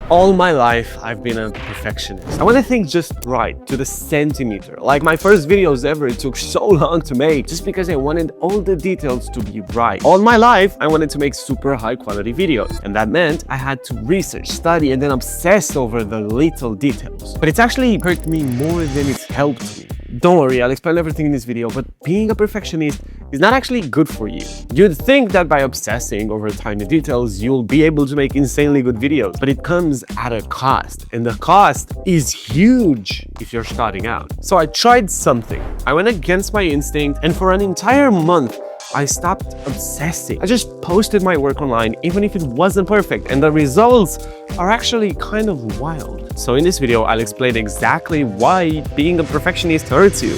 All my life, I've been a perfectionist. I want things just right, to the centimeter. Like my first videos ever, it took so long to make just because I wanted all the details to be right. All my life, I wanted to make super high quality videos. And that meant I had to research, study, and then obsess over the little details. But it's actually hurt me more than it's helped me. Don't worry, I'll explain everything in this video, but being a perfectionist is not actually good for you. You'd think that by obsessing over tiny details, you'll be able to make insanely good videos, but it comes at a cost, and the cost is huge if you're starting out. So I tried something. I went against my instinct, and for an entire month, I stopped obsessing. I just posted my work online even if it wasn't perfect, and the results are actually kind of wild. So in this video, I'll explain exactly why being a perfectionist hurts you.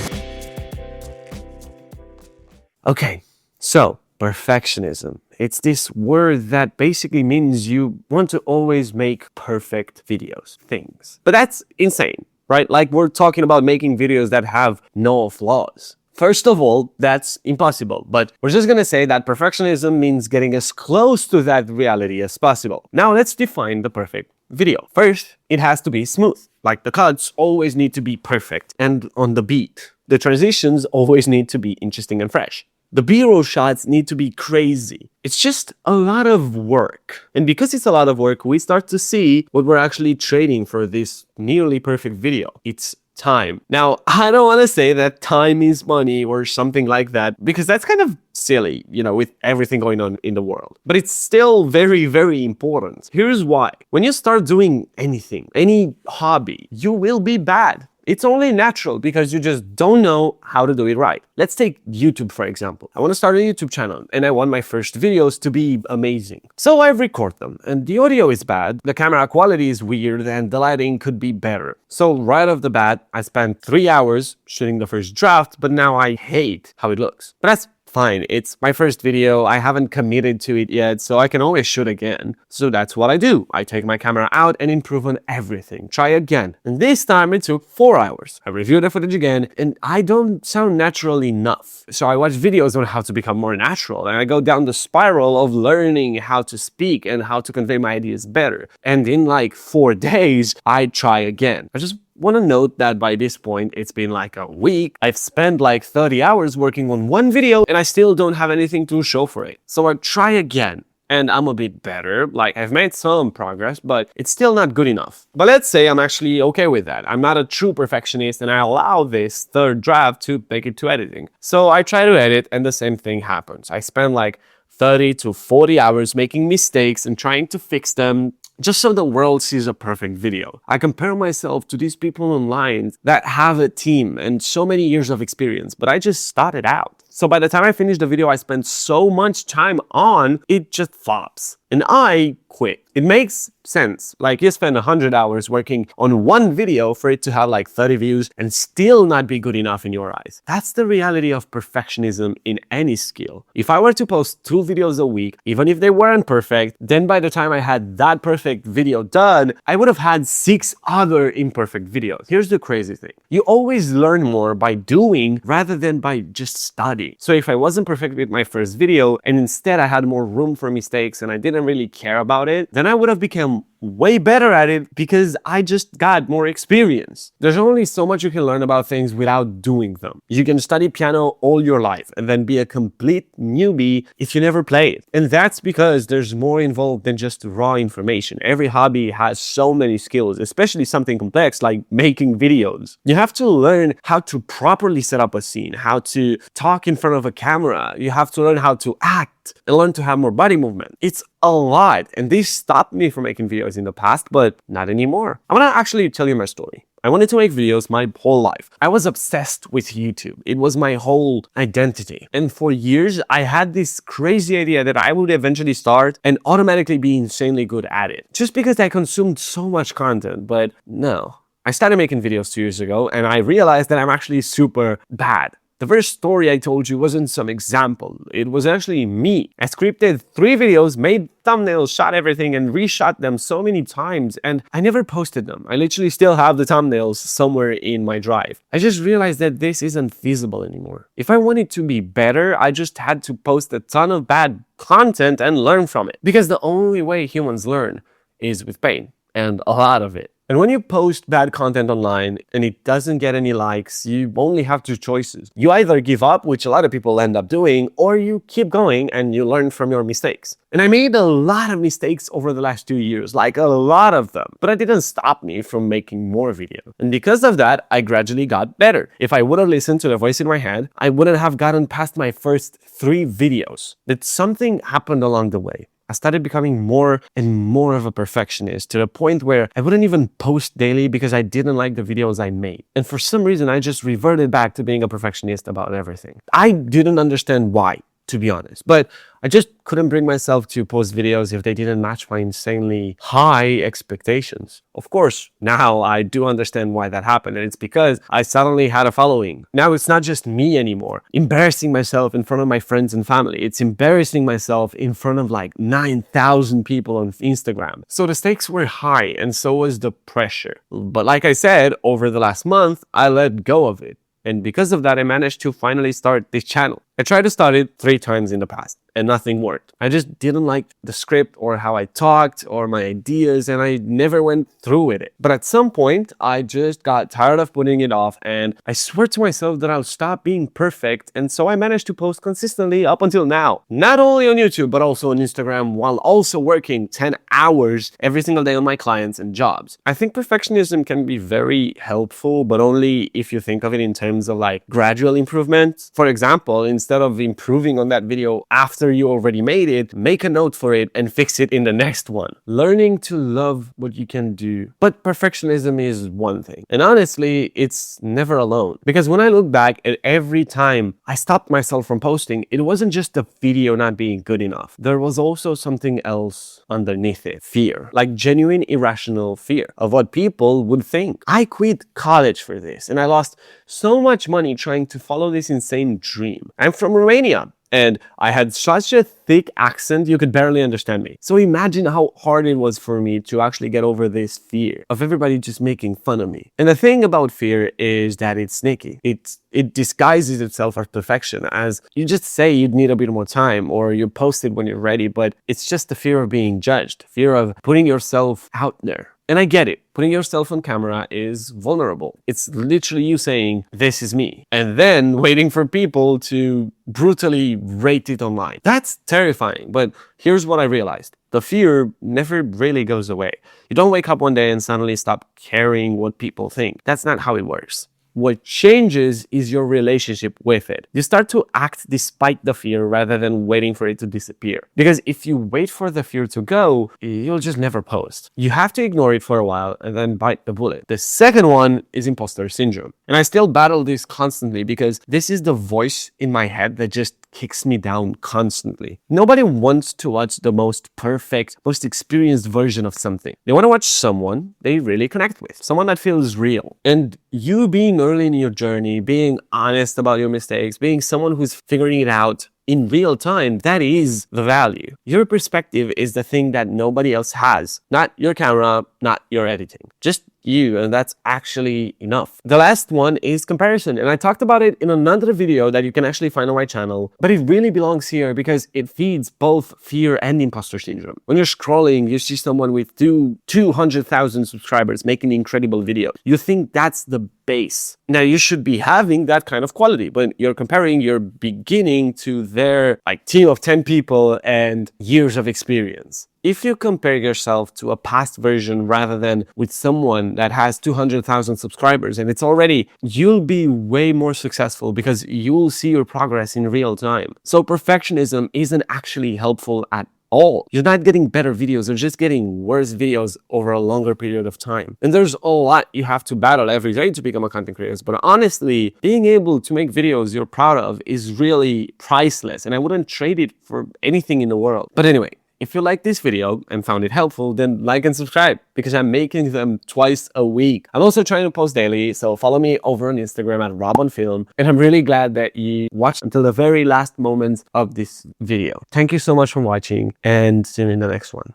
Okay, so perfectionism. It's this word that basically means you want to always make perfect videos, things. But that's insane, right? Like we're talking about making videos that have no flaws. First of all, that's impossible, but we're just gonna say that perfectionism means getting as close to that reality as possible. Now let's define the perfect video. First, it has to be smooth. Like the cuts always need to be perfect and on the beat. The transitions always need to be interesting and fresh. The B-roll shots need to be crazy. It's just a lot of work. And because it's a lot of work, we start to see what we're actually trading for this nearly perfect video. It's time. Now, I don't want to say that time is money or something like that, because that's kind of silly, with everything going on in the world. But it's still very, very important. Here's why. When you start doing anything, any hobby, you will be bad. It's only natural because you just don't know how to do it right. Let's take YouTube, for example. I want to start a YouTube channel and I want my first videos to be amazing. So I record them and the audio is bad, the camera quality is weird, and the lighting could be better. So right off the bat, I spent 3 hours shooting the first draft, but now I hate how it looks. But that's fine, it's my first video, I haven't committed to it yet, so I can always shoot again. So that's what I do. I take my camera out and improve on everything. Try again. And this time it took 4 hours. I reviewed the footage again, and I don't sound natural enough. So I watch videos on how to become more natural, and I go down the spiral of learning how to speak and how to convey my ideas better. And in like 4 days, I try again. I just want to note that by this point, it's been like a week. I've spent like 30 hours working on one video and I still don't have anything to show for it. So I try again and I'm a bit better. Like I've made some progress, but it's still not good enough. But let's say I'm actually okay with that. I'm not a true perfectionist and I allow this third draft to make it to editing. So I try to edit and the same thing happens. I spend like 30 to 40 hours making mistakes and trying to fix them just so the world sees a perfect video. I compare myself to these people online that have a team and so many years of experience, but I just started out. So by the time I finish the video I spent so much time on, it just flops. And I quit. It makes sense. Like you spend 100 hours working on one video for it to have like 30 views and still not be good enough in your eyes. That's the reality of perfectionism in any skill. If I were to post 2 videos a week, even if they weren't perfect, then by the time I had that perfect video done, I would have had 6 other imperfect videos. Here's the crazy thing. You always learn more by doing rather than by just studying. So if I wasn't perfect with my first video and instead I had more room for mistakes and I didn't really care about it, then I would have become way better at it because I just got more experience. There's only so much you can learn about things without doing them. You can study piano all your life and then be a complete newbie if you never play it. And that's because there's more involved than just raw information. Every hobby has so many skills, especially something complex like making videos. You have to learn how to properly set up a scene, how to talk in front of a camera. You have to learn how to act and learn to have more body movement. It's a lot, and this stopped me from making videos in the past, but not anymore. I want to actually tell you my story. I wanted to make videos my whole life. I was obsessed with YouTube. It was my whole identity. And for years, I had this crazy idea that I would eventually start and automatically be insanely good at it. Just because I consumed so much content, but no. I started making videos 2 years ago, and I realized that I'm actually super bad. The first story I told you wasn't some example. It was actually me. I scripted 3 videos, made thumbnails, shot everything, and reshot them so many times, and I never posted them. I literally still have the thumbnails somewhere in my drive. I just realized that this isn't feasible anymore. If I wanted to be better, I just had to post a ton of bad content and learn from it. Because the only way humans learn is with pain. and a lot of it. And when you post bad content online and it doesn't get any likes, you only have two choices. You either give up, which a lot of people end up doing, or you keep going and you learn from your mistakes. And I made a lot of mistakes over the last 2 years, like a lot of them, but it didn't stop me from making more videos. And because of that, I gradually got better. If I would have listened to the voice in my head, I wouldn't have gotten past my first 3 videos. That something happened along the way. I started becoming more and more of a perfectionist to the point where I wouldn't even post daily because I didn't like the videos I made. And for some reason, I just reverted back to being a perfectionist about everything. I didn't understand why, to be honest, but I just couldn't bring myself to post videos if they didn't match my insanely high expectations. Of course, now I do understand why that happened, and it's because I suddenly had a following. Now it's not just me anymore, embarrassing myself in front of my friends and family. It's embarrassing myself in front of like 9,000 people on Instagram. So the stakes were high, and so was the pressure. But like I said, over the last month, I let go of it. And because of that, I managed to finally start this channel. I tried to start it 3 times in the past and nothing worked. I just didn't like the script or how I talked or my ideas, and I never went through with it. But at some point, I just got tired of putting it off, and I swore to myself that I'll stop being perfect, and so I managed to post consistently up until now. Not only on YouTube, but also on Instagram, while also working 10 hours every single day on my clients and jobs. I think perfectionism can be very helpful, but only if you think of it in terms of like gradual improvement. For example, instead of improving on that video after you already made it, make a note for it and fix it in the next one. Learning to love what you can do. But perfectionism is one thing. And honestly, it's never alone. Because when I look back at every time I stopped myself from posting, it wasn't just the video not being good enough. There was also something else underneath it. Fear. Like genuine irrational fear of what people would think. I quit college for this, and I lost so much money trying to follow this insane dream. I'm from Romania, and I had such a thick accent you could barely understand me. So imagine how hard it was for me to actually get over this fear of everybody just making fun of me. And the thing about fear is that it's sneaky. It disguises itself as perfection, as you just say you'd need a bit more time or you post it when you're ready, but it's just the fear of being judged, fear of putting yourself out there. And I get it. Putting yourself on camera is vulnerable. It's literally you saying, this is me, and then waiting for people to brutally rate it online. That's terrifying, but here's what I realized. The fear never really goes away. You don't wake up one day and suddenly stop caring what people think. That's not how it works. What changes is your relationship with it. You start to act despite the fear rather than waiting for it to disappear. Because if you wait for the fear to go, you'll just never post. You have to ignore it for a while and then bite the bullet. The second one is imposter syndrome. And I still battle this constantly because this is the voice in my head that just kicks me down constantly. Nobody wants to watch the most perfect, most experienced version of something. They want to watch someone they really connect with, someone that feels real. And you being early in your journey, being honest about your mistakes, being someone who's figuring it out in real time, that is the value. Your perspective is the thing that nobody else has. Not your camera, not your editing. Just you, and that's actually enough. The last one is comparison, and I talked about it in another video that you can actually find on my channel, but it really belongs here because it feeds both fear and imposter syndrome. When you're scrolling, you see someone with 200,000 subscribers making an incredible video. You think that's the base. Now you should be having that kind of quality, but you're comparing your beginning to their like team of 10 people and years of experience. If you compare yourself to a past version rather than with someone that has 200,000 subscribers and it's already, you'll be way more successful because you'll see your progress in real time. So perfectionism isn't actually helpful at all. You're not getting better videos, you're just getting worse videos over a longer period of time. And there's a lot you have to battle every day to become a content creator. But honestly, being able to make videos you're proud of is really priceless, and I wouldn't trade it for anything in the world. But anyway, if you liked this video and found it helpful, then like and subscribe because I'm making them twice a week. I'm also trying to post daily, so follow me over on Instagram at RobOnFilm. And I'm really glad that you watched until the very last moments of this video. Thank you so much for watching, and see you in the next one.